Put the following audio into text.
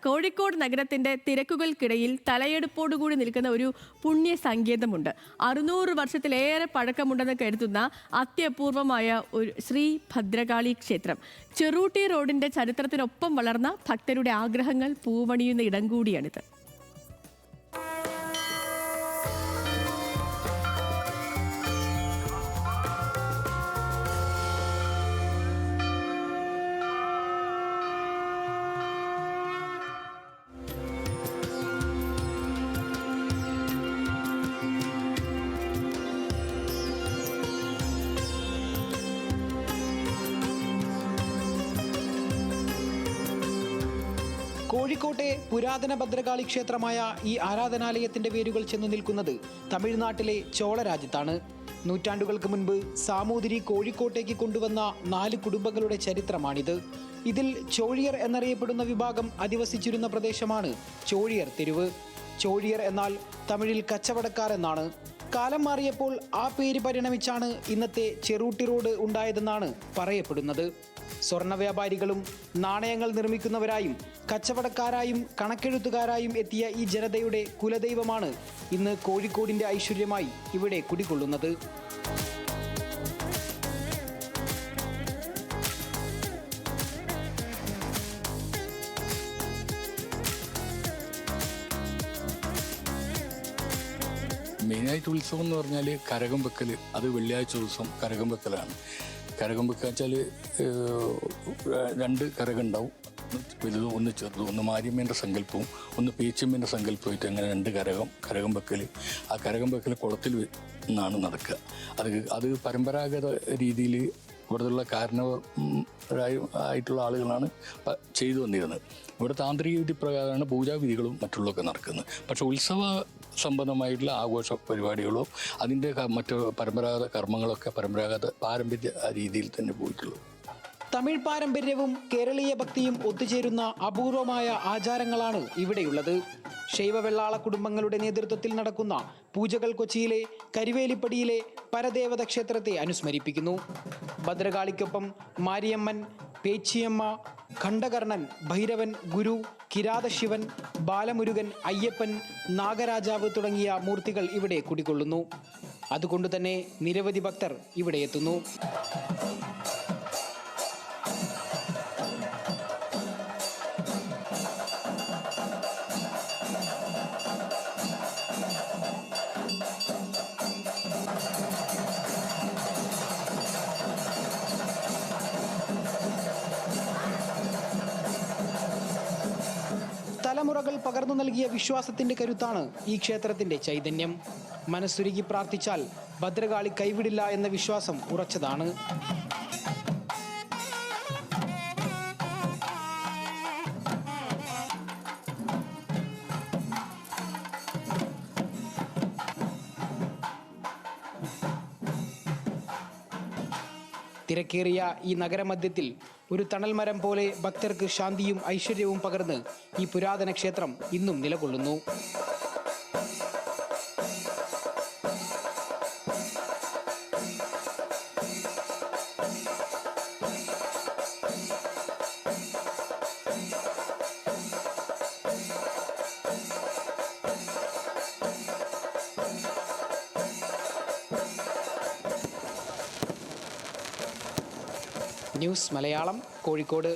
കോഴിക്കോട് നഗരത്തിന്റെ തിരക്കുകൾക്കിടയിൽ തലയെടുപ്പോടുകൂടി നിൽക്കുന്ന ഒരു പുണ്യ സങ്കേതമുണ്ട്. 600 വർഷത്തിലേറെ പഴക്കമുണ്ടെന്ന് കരുതുന്ന അത്യപൂർവമായ ഒരു ശ്രീ ഭദ്രകാളി ക്ഷേത്രം. ചെറൂട്ടി റോഡിന്റെ ചരിത്രത്തിനൊപ്പം വളർന്ന ഭക്തരുടെ ആഗ്രഹങ്ങൾ പൂവണിയുന്ന ഇടം കൂടിയാണിത്. കോഴിക്കോട്ടെ പുരാതന ഭദ്രകാളി ക്ഷേത്രമായ ഈ ആരാധനാലയത്തിന്റെ വേരുകൾ ചെന്നു നിൽക്കുന്നത് തമിഴ്നാട്ടിലെ ചോള രാജ്യത്താണ്. നൂറ്റാണ്ടുകൾക്ക് മുൻപ് സാമൂതിരി കോഴിക്കോട്ടേക്ക് കൊണ്ടുവന്ന 4 കുടുംബങ്ങളുടെ ചരിത്രമാണിത്. ഇതിൽ ചോഴിയർ എന്നറിയപ്പെടുന്ന വിഭാഗം അധിവസിച്ചിരുന്ന പ്രദേശമാണ് ചോഴിയർ തെരുവ്. ചോഴിയർ എന്നാൽ തമിഴിൽ കച്ചവടക്കാർ എന്നാണ്. കാലം മാറിയപ്പോൾ ആ പേര് പരിണമിച്ചാണ് ഇന്നത്തെ ചെറൂട്ടി റോഡ് ഉണ്ടായതെന്നാണ് പറയപ്പെടുന്നത്. സ്വർണ്ണ വ്യാപാരികളും നാണയങ്ങൾ നിർമ്മിക്കുന്നവരായും കച്ചവടക്കാരായും കണക്കെഴുത്തുകാരായും എത്തിയ ഈ ജനതയുടെ കുലദൈവമാണ് ഇന്ന് കോഴിക്കോടിന്റെ ഐശ്വര്യമായി ഇവിടെ കുടികൊള്ളുന്നത്. മെയിനായിട്ട് ഉത്സവം എന്ന് പറഞ്ഞാൽ കരകം വെക്കൽ. അത് വെള്ളിയാഴ്ച ദിവസം കരകം വെക്കലാണ്. കരകം വെക്കുക വെച്ചാൽ 2 കരകം ഉണ്ടാവും. വലുതും ഒന്ന് ചെറുതും. ഒന്ന് മാരിയമ്മേൻ്റെ സങ്കല്പവും ഒന്ന് പേച്ചമ്മേൻ്റെ സങ്കല്പമായിട്ട് അങ്ങനെ 2 കരകം വെക്കൽ. ആ കരകം വെക്കൽ കുളത്തിൽ നിന്നാണ് നടക്കുക. അത് പരമ്പരാഗത രീതിയിൽ ഇവിടുത്തെ കാരണവരായിട്ടുള്ള ആളുകളാണ് ചെയ്തു വന്നിരുന്നത്. ഇവിടെ താന്ത്രിക വിധി പ്രകാരമാണ് പൂജാവിധികളും മറ്റുള്ളതൊക്കെ നടക്കുന്നത്. പക്ഷെ ഉത്സവ സംബന്ധമായിട്ടുള്ള ആഘോഷ പരിപാടികളോ അതിൻ്റെ മറ്റു പരമ്പരാഗത കർമ്മങ്ങളൊക്കെ പാരമ്പര്യ രീതിയിൽ തന്നെ പോയിട്ടുള്ളൂ. തമിഴ് പാരമ്പര്യവും കേരളീയ ഭക്തിയും ഒത്തുചേരുന്ന അപൂർവമായ ആചാരങ്ങളാണ് ഇവിടെയുള്ളത്. ശൈവ വെള്ളാള കുടുംബങ്ങളുടെ നേതൃത്വത്തിൽ നടക്കുന്ന പൂജകൾ കൊച്ചിയിലെ കരുവേലിപ്പടിയിലെ പരദേവത ക്ഷേത്രത്തെ അനുസ്മരിപ്പിക്കുന്നു. ഭദ്രകാളിക്കൊപ്പം മാരിയമ്മൻ, പേച്ചിയമ്മ, ഖണ്ഡകർണൻ, ഭൈരവൻ, ഗുരു, കിരാതശിവൻ, ബാലമുരുകൻ, അയ്യപ്പൻ, നാഗരാജാവ് തുടങ്ങിയ മൂർത്തികൾ ഇവിടെ കുടികൊള്ളുന്നു. അതുകൊണ്ടുതന്നെ നിരവധി ഭക്തർ ഇവിടെ എത്തുന്നു. തലമുറകൾ പകർന്നു നൽകിയ വിശ്വാസത്തിന്റെ കരുത്താണ് ഈ ക്ഷേത്രത്തിന്റെ ചൈതന്യം. മനസ്സുരുകി പ്രാർത്ഥിച്ചാൽ ഭദ്രകാളി കൈവിടില്ല എന്ന വിശ്വാസം ഉറച്ചതാണ്. തിരക്കേറിയ ഈ നഗരമധ്യത്തിൽ ഒരു തണൽ മരം പോലെ ഭക്തർക്ക് ശാന്തിയും ഐശ്വര്യവും പകർന്ന് ഈ പുരാതന ക്ഷേത്രം ഇന്നും നിലകൊള്ളുന്നു. ന്യൂസ് മലയാളം, കോഴിക്കോട്.